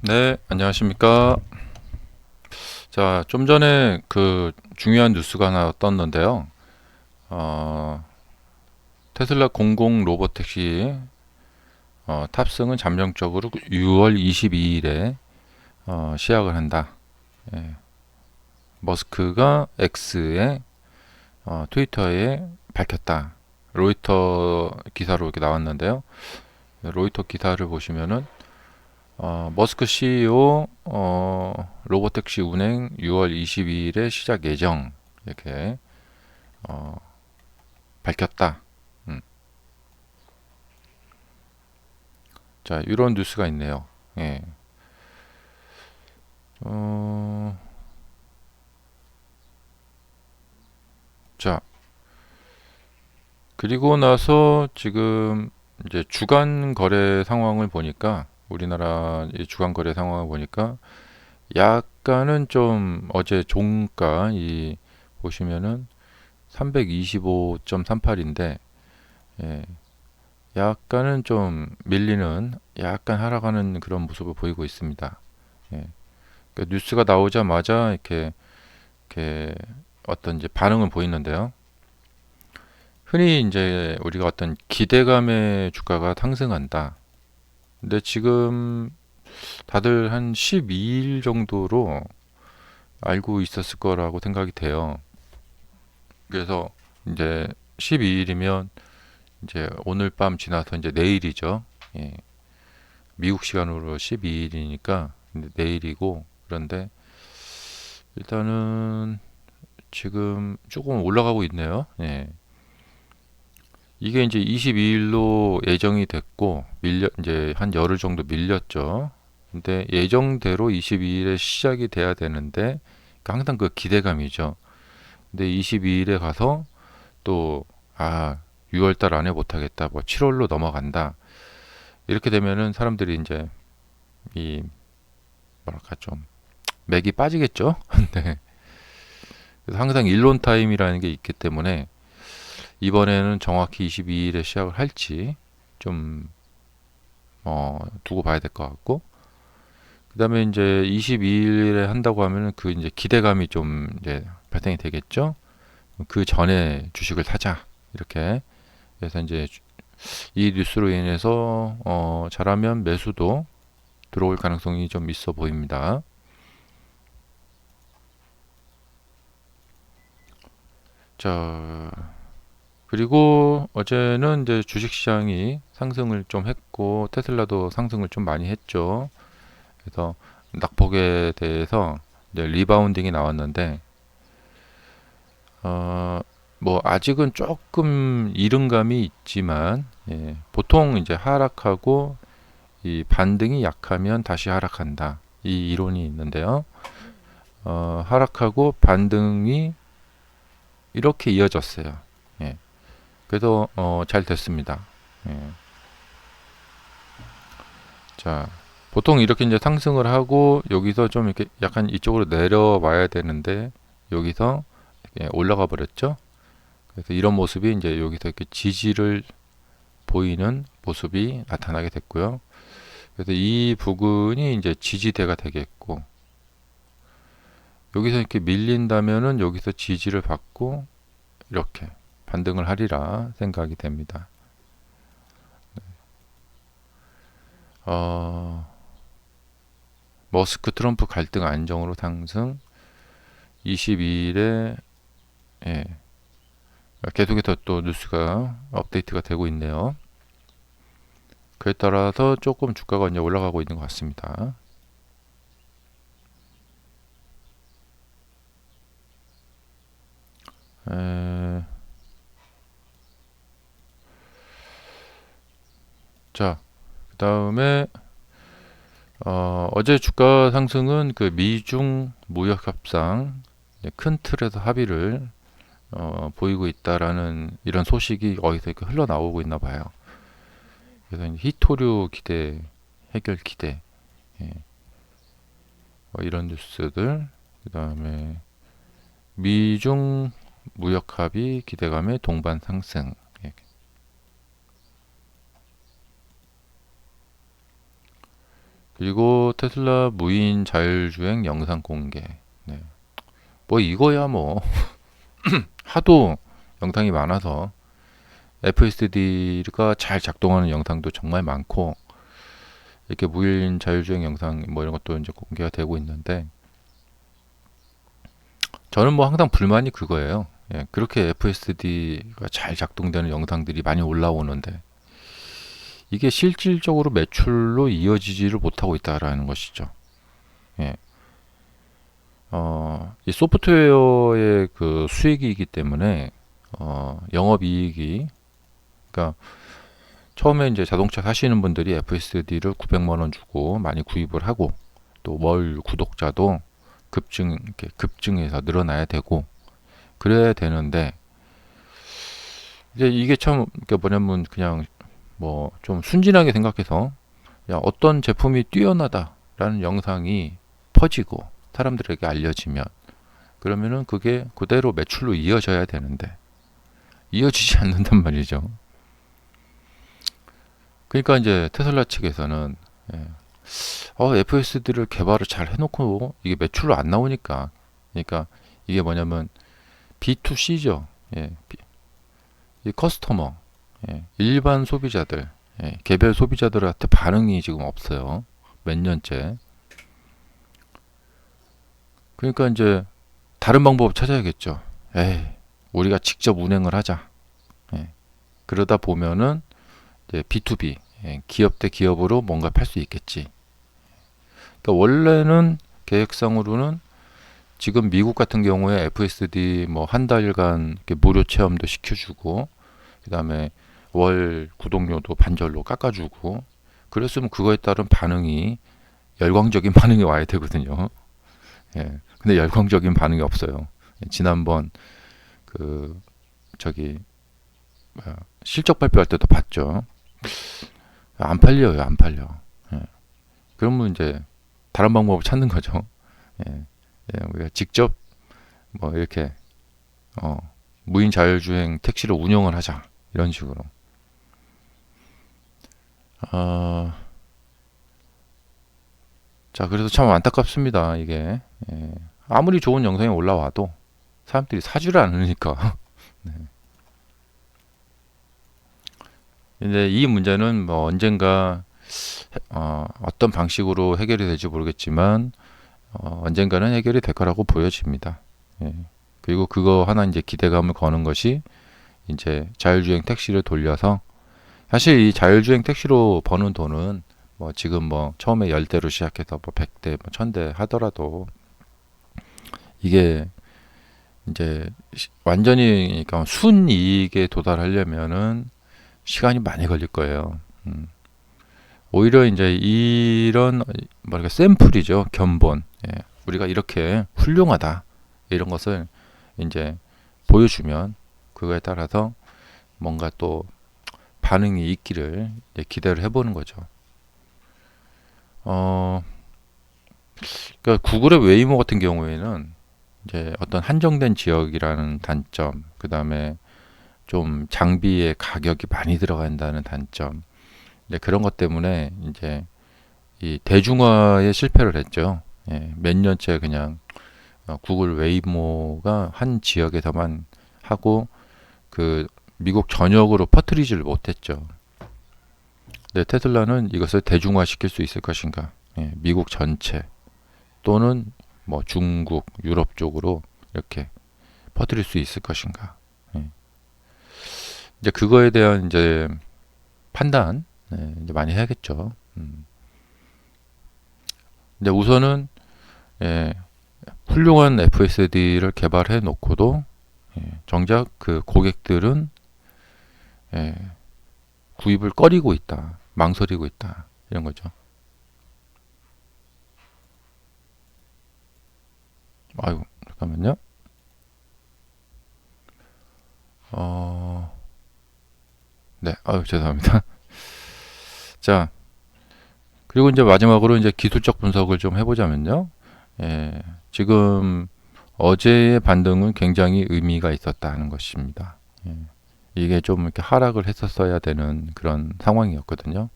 네, 안녕하십니까. 자, 좀 전에 그 중요한 뉴스가 하나 떴는데요. 어, 테슬라 공공 로보택시 탑승은 잠정적으로 6월 22일에 시작을 한다. 예, 머스크가 X에 트위터에 밝혔다. 로이터 기사로 이렇게 나왔는데요. 로이터 기사를 보시면은 머스크 CEO 로보택시 운행 6월 22일에 시작 예정 이렇게 어, 밝혔다. 음. 자, 이런 뉴스가 있네요. 예. 어, 자, 그리고 나서 지금 이제 주간 거래 상황을 보니까 우리나라 이 주간 거래 상황을 보니까 약간은 좀 어제 종가 이 보시면은 325.38인데 예, 약간은 좀 밀리는 약간 하락하는 그런 모습을 보이고 있습니다. 예. 그 뉴스가 나오자마자 이렇게 어떤 이제 반응을 보이는데요. 흔히 이제 우리가 어떤 기대감에 주가가 상승한다. 근데 지금 다들 한 12일 정도로 알고 있었을 거라고 생각이 돼요. 그래서 이제 12일이면 이제 오늘 밤 지나서 이제 내일이죠. 예. 미국 시간으로 12일이니까 내일이고 그런데 일단은 지금 조금 올라가고 있네요. 예. 이게 이제 22일로 예정이 됐고 밀려 이제 한 열흘 정도 밀렸죠. 근데 예정대로 22일에 시작이 돼야 되는데 그러니까 항상 그 기대감이죠. 근데 22일에 가서 또 6월 달 안에 못 하겠다. 뭐 7월로 넘어간다. 이렇게 되면은 사람들이 이제 이 뭐랄까 좀 맥이 빠지겠죠. 네. 그래서 항상 일론 타임이라는 게 있기 때문에 이번에는 정확히 22일에 시작을 할지 좀 두고 봐야 될 것 같고 그다음에 이제 22일에 한다고 하면은 그 이제 기대감이 좀 이제 발생이 되겠죠. 그 전에 주식을 사자 이렇게 그래서 이제 이 뉴스로 인해서 잘하면 매수도 들어올 가능성이 좀 있어 보입니다. 자, 그리고 어제는 이제 주식시장이 상승을 좀 했고 테슬라도 상승을 좀 많이 했죠. 그래서 낙폭에 대해서 이제 리바운딩이 나왔는데 어, 뭐 아직은 조금 이른감이 있지만 보통 이제 하락하고 이 반등이 약하면 다시 하락한다. 이 이론이 있는데요. 하락하고 반등이 이렇게 이어졌어요. 예. 그래서 잘 됐습니다. 예. 자, 보통 이렇게 이제 상승을 하고 여기서 좀 이렇게 약간 이쪽으로 내려와야 되는데 여기서 올라가 버렸죠. 그래서 이런 모습이 이제 여기서 이렇게 지지를 보이는 모습이 나타나게 됐고요. 그래서 이 부근이 이제 지지대가 되겠고 여기서 이렇게 밀린다면은 여기서 지지를 받고 이렇게 반등을 하리라 생각이 됩니다. 어, 머스크 트럼프 갈등 안정으로 상승 22일에 예, 계속해서 또 뉴스가 업데이트가 되고 있네요. 그에 따라서 조금 주가가 이제 올라가고 있는 것 같습니다. 에, 자, 그 다음에 어제 주가 상승은 그 미중 무역 협상 큰 틀에서 합의를 보이고 있다라는 이런 소식이 어디서 이렇게 흘러나오고 있나 봐요. 그래서 이제 히토류 기대, 해결 기대, 예, 뭐 이런 뉴스들, 그 다음에 미중 무역 합의 기대감의 동반 상승. 예. 그리고 테슬라 무인 자율주행 영상 공개. 네. 뭐 이거야 뭐 하도 영상이 많아서 FSD가 잘 작동하는 영상도 정말 많고 이렇게 무인 자율주행 영상 뭐 이런 것도 이제 공개가 되고 있는데 저는 뭐 항상 불만이 그거예요. 예, 그렇게 FSD가 잘 작동되는 영상들이 많이 올라오는데 이게 실질적으로 매출로 이어지지를 못하고 있다라는 것이죠. 예. 이 소프트웨어의 그 수익이기 때문에 영업이익이 그러니까 처음에 이제 자동차 사시는 분들이 FSD를 900만 원 주고 많이 구입을 하고 또 월 구독자도 이렇게 급증해서 늘어나야 되고 그래야 되는데 이제 이게 참 그러니까 뭐냐면 그냥 뭐 좀 순진하게 생각해서 야, 어떤 제품이 뛰어나다라는 영상이 퍼지고 사람들에게 알려지면 그러면은 그게 그대로 매출로 이어져야 되는데 이어지지 않는단 말이죠. 그러니까 이제 테슬라 측에서는 예, FSD를 개발을 잘 해놓고 이게 매출로 안 나오니까 그러니까 이게 뭐냐면 B2C죠. 예, 이 커스터머 일반 소비자들 개별 소비자들한테 반응이 지금 없어요. 몇 년째. 그러니까 이제 다른 방법을 찾아야겠죠. 에이, 우리가 직접 운행을 하자. 예, 그러다 보면은 이제 B2B 기업 대 기업으로 뭔가 팔 수 있겠지. 그러니까 원래는 계획상으로는 지금 미국 같은 경우에 FSD 뭐 한 달간 이렇게 무료 체험도 시켜주고 그다음에 월 구독료도 반절로 깎아주고 그랬으면 그거에 따른 반응이 열광적인 반응이 와야 되거든요. 예. 근데 열광적인 반응이 없어요. 지난번 그 저기 실적 발표할 때도 봤죠. 안 팔려요, 안 팔려. 예. 그러면 이제 다른 방법을 찾는 거죠. 예. 예, 우리가 직접 뭐 이렇게 무인 자율주행 택시를 운영을 하자 이런 식으로. 자, 그래서 참 안타깝습니다. 이게 예. 아무리 좋은 영상이 올라와도 사람들이 사지를 않으니까. 네. 이제 이 문제는 뭐 언젠가 어떤 방식으로 해결이 될지 모르겠지만 언젠가는 해결이 될 거라고 보여집니다. 예. 그리고 그거 하나 이제 기대감을 거는 것이 이제 자율주행 택시를 돌려서 사실 이 자율주행 택시로 버는 돈은 뭐 지금 뭐 처음에 10대로 시작해서 뭐 100대, 뭐 1000대 하더라도 이게 이제 완전히 그러니까 순이익에 도달하려면은 시간이 많이 걸릴 거예요. 오히려 이제 이런 뭐랄까 샘플이죠. 견본. 예. 우리가 이렇게 훌륭하다 이런 것을 이제 보여주면 그거에 따라서 뭔가 또 반응이 있기를 기대를 해보는 거죠. 그러니까 구글의 웨이모 같은 경우에는 이제 어떤 한정된 지역이라는 단점, 그 다음에 좀 장비의 가격이 많이 들어간다는 단점, 이제 그런 것 때문에 이제 이 대중화에 실패를 했죠. 예, 몇 년째 그냥 구글 웨이모가 한 지역에서만 하고 그 미국 전역으로 퍼뜨리지를 못했죠. 네, 테슬라는 이것을 대중화시킬 수 있을 것인가? 예, 미국 전체 또는 뭐 중국, 유럽 쪽으로 이렇게 퍼뜨릴 수 있을 것인가? 예. 이제 그거에 대한 이제 판단 이제 많이 해야겠죠. 근데 우선은 예, 훌륭한 FSD를 개발해 놓고도 정작 그 고객들은 구입을 꺼리고 있다, 망설이고 있다 이런 거죠. 아이고 잠깐만요. 네, 아유 죄송합니다. 자, 그리고 이제 마지막으로 이제 기술적 분석을 좀 해보자면요. 지금 어제의 반등은 굉장히 의미가 있었다는 것입니다. 이게 좀 이렇게 하락을 했었어야 되는 그런 상황이었거든요.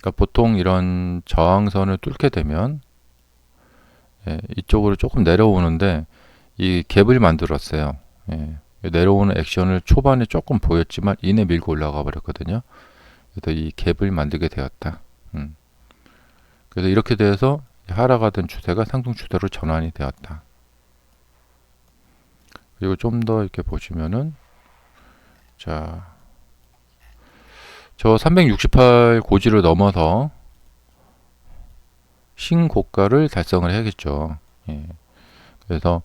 그러니까 보통 이런 저항선을 뚫게 되면 이쪽으로 조금 내려오는데 이 갭을 만들었어요. 내려오는 액션을 초반에 조금 보였지만 이내 밀고 올라가 버렸거든요. 그래서 이 갭을 만들게 되었다. 그래서 이렇게 돼서 하락하던 추세가 상승 추세로 전환이 되었다. 그리고 좀 더 이렇게 보시면은 자, 저 368 고지를 넘어서 신고가를 달성을 해야겠죠. 그래서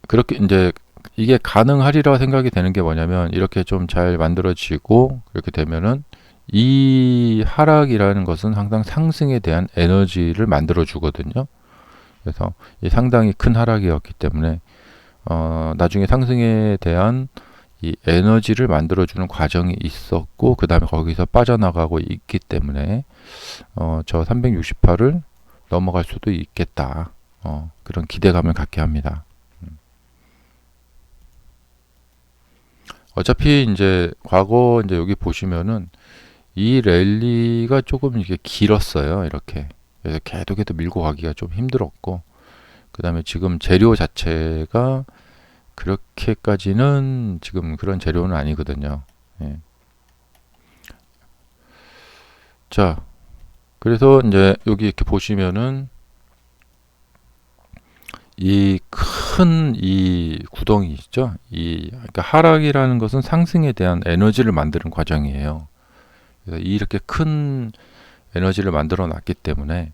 그렇게 이제 이게 가능하리라 생각이 되는 게 뭐냐면 이렇게 좀 잘 만들어지고 그렇게 되면은 이 하락이라는 것은 항상 상승에 대한 에너지를 만들어 주거든요. 그래서 이 상당히 큰 하락이었기 때문에 나중에 상승에 대한 이 에너지를 만들어 주는 과정이 있었고 그 다음에 거기서 빠져나가고 있기 때문에 저 368을 넘어갈 수도 있겠다. 그런 기대감을 갖게 합니다. 어차피 이제 과거 이제 여기 보시면은 이 랠리가 조금 이게 길었어요. 이렇게. 그래서 계속해서 밀고 가기가 좀 힘들었고, 그 다음에 지금 재료 자체가 그렇게까지는 지금 그런 재료는 아니거든요. 예. 자, 그래서 이제 여기 이렇게 보시면은 이 큰 이 구덩이 있죠? 그러니까 하락이라는 것은 상승에 대한 에너지를 만드는 과정이에요. 그래서 이렇게 큰 에너지를 만들어 놨기 때문에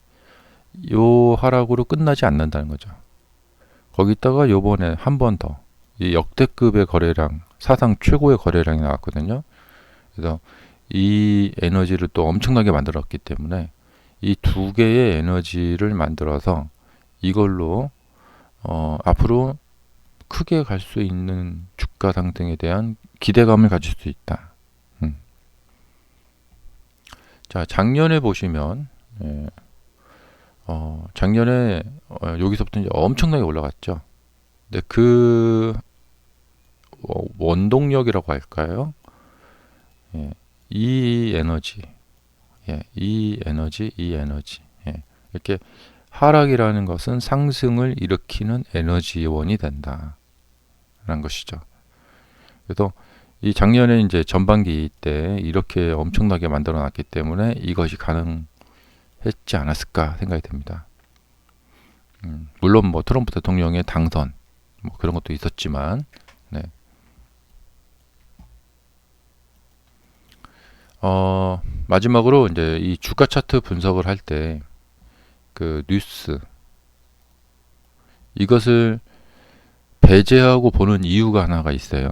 요 하락으로 끝나지 않는다는 거죠. 거기다가 요번에 한 번 더 이 역대급의 거래량, 사상 최고의 거래량이 나왔거든요. 그래서 이 에너지를 또 엄청나게 만들었기 때문에 이 두 개의 에너지를 만들어서 이걸로 앞으로 크게 갈 수 있는 주가 상승에 대한 기대감을 가질 수 있다. 자, 작년에 보시면 작년에 여기서부터 이제 엄청나게 올라갔죠. 근데 그 원동력이라고 할까요? 이 에너지, 이 에너지, 이 에너지. 이렇게 하락이라는 것은 상승을 일으키는 에너지원이 된다라는 것이죠. 그래서 이 작년에 이제 전반기 때 이렇게 엄청나게 만들어 놨기 때문에 이것이 가능했지 않았을까 생각이 됩니다. 물론 뭐 트럼프 대통령의 당선 뭐 그런 것도 있었지만, 네. 마지막으로 이제 이 주가 차트 분석을 할 때 그 뉴스 이것을 배제하고 보는 이유가 하나가 있어요.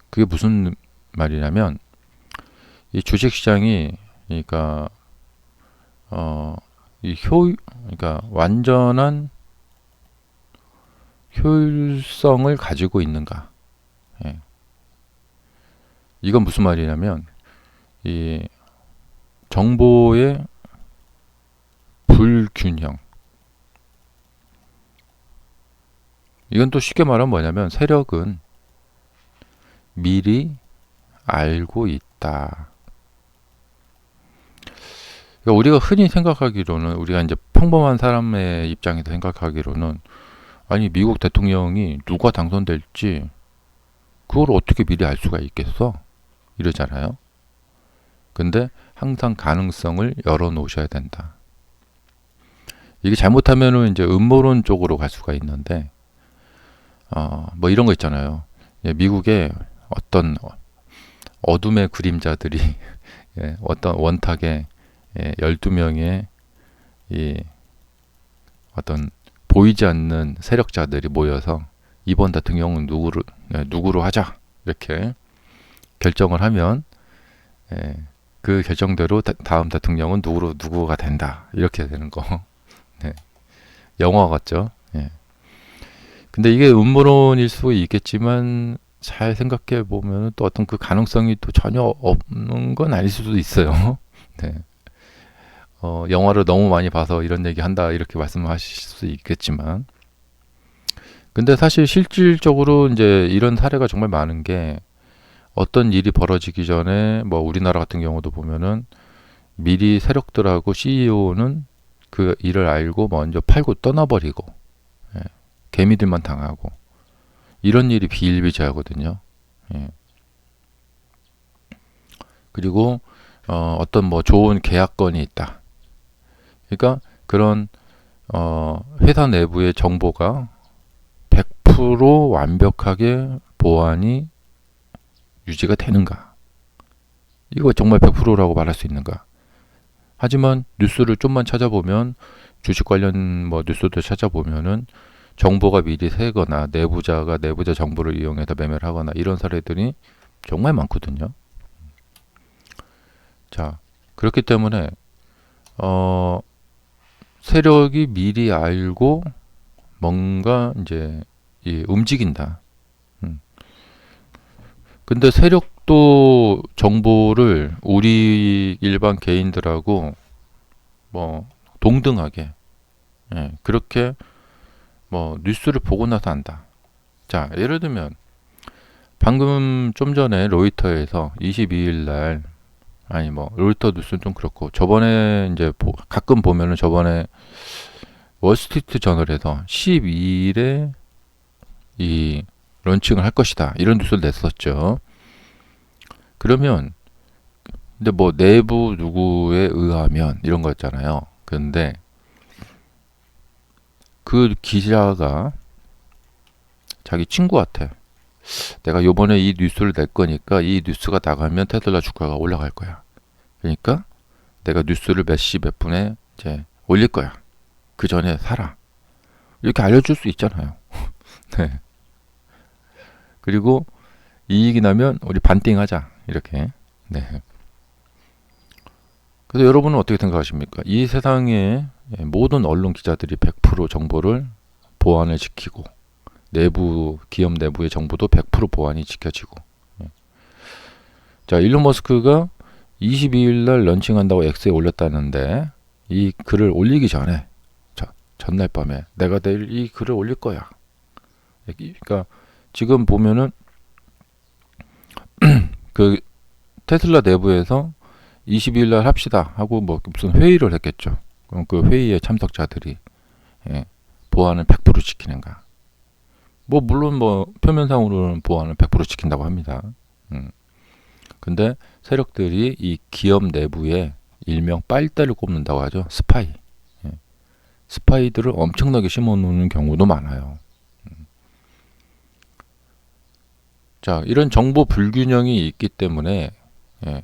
그게 무슨 말이냐면 이 주식 시장이 그러니까 그러니까 완전한 효율성을 가지고 있는가? 이건 무슨 말이냐면 이 정보의 불균형. 이건 또 쉽게 말하면 뭐냐면 세력은 미리 알고 있다. 그러니까 우리가 흔히 생각하기로는 우리가 이제 평범한 사람의 입장에서 생각하기로는 아니 미국 대통령이 누가 당선될지 그걸 어떻게 미리 알 수가 있겠어? 이러잖아요. 근데 항상 가능성을 열어 놓으셔야 된다. 이게 잘못하면은 이제 음모론 쪽으로 갈 수가 있는데 뭐 이런 거 있잖아요. 미국의 어떤 어둠의 그림자들이 어떤 원탁에 12명의 이 어떤 보이지 않는 세력자들이 모여서 이번 대통령은 누구로 하자 이렇게 결정을 하면 그 결정대로 다음 대통령은 누구가 된다 이렇게 되는 거. 영화 같죠. 근데 이게 음모론일 수 있겠지만 잘 생각해 보면 또 어떤 그 가능성이 또 전혀 없는 건 아닐 수도 있어요. 네. 영화를 너무 많이 봐서 이런 얘기 한다 이렇게 말씀하실 수 있겠지만 근데 사실 실질적으로 이제 이런 사례가 정말 많은 게 어떤 일이 벌어지기 전에 뭐 우리나라 같은 경우도 보면은 미리 세력들하고 CEO는 그 일을 알고 먼저 팔고 떠나버리고, 예, 개미들만 당하고, 이런 일이 비일비재하거든요. 예. 그리고 어떤 뭐 좋은 계약건이 있다. 그러니까 그런 회사 내부의 정보가 100% 완벽하게 보안이 유지가 되는가? 이거 정말 100%라고 말할 수 있는가? 하지만 뉴스를 좀만 찾아보면 주식 관련 뭐 뉴스도 찾아보면은 정보가 미리 새거나 내부자가 내부자 정보를 이용해서 매매를 하거나 이런 사례들이 정말 많거든요. 자, 그렇기 때문에 세력이 미리 알고 뭔가 이제 움직인다. 근데 세력도 정보를 우리 일반 개인들하고 뭐 동등하게, 예, 그렇게 뭐 뉴스를 보고 나서 안다. 자, 예를 들면 방금 좀 전에 로이터에서 22일 날, 아니 뭐 로이터 뉴스는 좀 그렇고 저번에 이제 가끔 보면은 저번에 월스트리트 저널에서 12일에 이 런칭을 할 것이다, 이런 뉴스를 냈었죠. 그러면 근데 뭐 내부 누구에 의하면 이런 거였잖아요. 근데 그 기자가 자기 친구한테 내가 요번에 이 뉴스를 낼 거니까 이 뉴스가 나가면 테슬라 주가가 올라갈 거야. 그러니까 내가 뉴스를 몇 시 몇 분에 이제 올릴 거야. 그 전에 사라. 이렇게 알려줄 수 있잖아요. 네. 그리고 이익이 나면 우리 반띵하자. 이렇게. 네. 그래서 여러분은 어떻게 생각하십니까? 이 세상의 모든 언론 기자들이 100% 정보를 보안을 지키고 내부 기업 내부의 정보도 100% 보안이 지켜지고. 자, 일론 머스크가 22일 날 런칭한다고 X에 올렸다는데 이 글을 올리기 전에 전날 밤에 내가 내일 이 글을 올릴 거야. 그러니까 지금 보면은 그 테슬라 내부에서 22일 날 합시다 하고 뭐 무슨 회의를 했겠죠. 그럼 그 회의에 참석자들이, 예, 보안을 100% 지키는가? 뭐 물론 뭐 표면상으로는 보안을 100% 지킨다고 합니다. 근데 세력들이 이 기업 내부에 일명 빨대를 꼽는다고 하죠. 스파이. 예. 스파이들을 엄청나게 심어놓는 경우도 많아요. 자, 이런 정보 불균형이 있기 때문에, 예,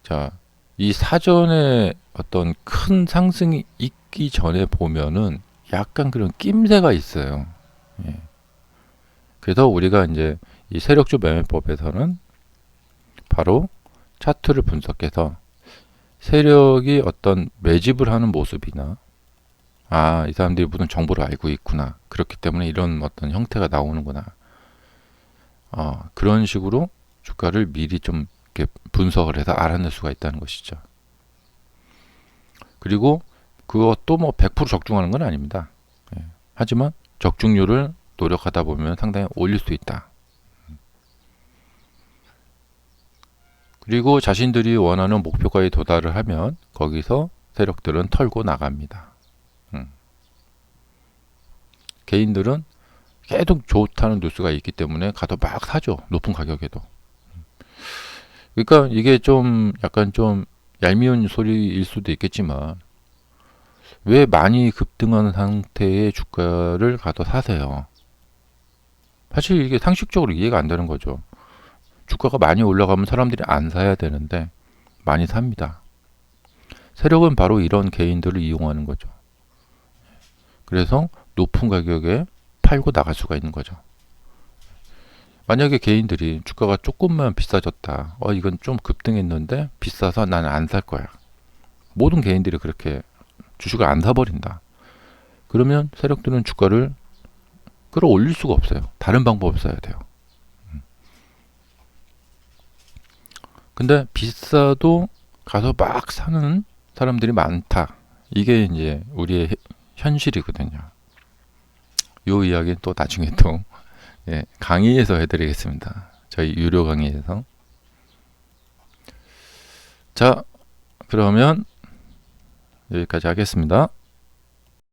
자, 이 사전에 어떤 큰 상승이 있기 전에 보면은 약간 그런 낌새가 있어요. 예. 그래서 우리가 이제 이 세력주 매매법에서는 바로 차트를 분석해서 세력이 어떤 매집을 하는 모습이나, 아, 이 사람들이 무슨 정보를 알고 있구나, 그렇기 때문에 이런 어떤 형태가 나오는구나, 그런 식으로 주가를 미리 좀 이렇게 분석을 해서 알아낼 수가 있다는 것이죠. 그리고 그것도 뭐 100% 적중하는 건 아닙니다. 예. 하지만 적중률을 노력하다 보면 상당히 올릴 수 있다. 그리고 자신들이 원하는 목표가에 도달을 하면 거기서 세력들은 털고 나갑니다. 개인들은 계속 좋다는 뉴스가 있기 때문에 가서 막 사죠. 높은 가격에도. 그러니까 이게 좀 약간 좀 얄미운 소리일 수도 있겠지만 왜 많이 급등한 상태의 주가를 가서 사세요? 사실 이게 상식적으로 이해가 안 되는 거죠. 주가가 많이 올라가면 사람들이 안 사야 되는데 많이 삽니다. 세력은 바로 이런 개인들을 이용하는 거죠. 그래서 높은 가격에 팔고 나갈 수가 있는 거죠. 만약에 개인들이 주가가 조금만 비싸졌다. 이건 좀 급등했는데 비싸서 나는 안 살 거야. 모든 개인들이 그렇게 주식을 안 사버린다. 그러면 세력들은 주가를 끌어올릴 수가 없어요. 다른 방법을 써야 돼요. 근데 비싸도 가서 막 사는 사람들이 많다. 이게 이제 우리의 현실이거든요. 요 이야기는 또 나중에 또, 예, 강의에서 해드리겠습니다. 저희 유료 강의에서. 자, 그러면 여기까지 하겠습니다.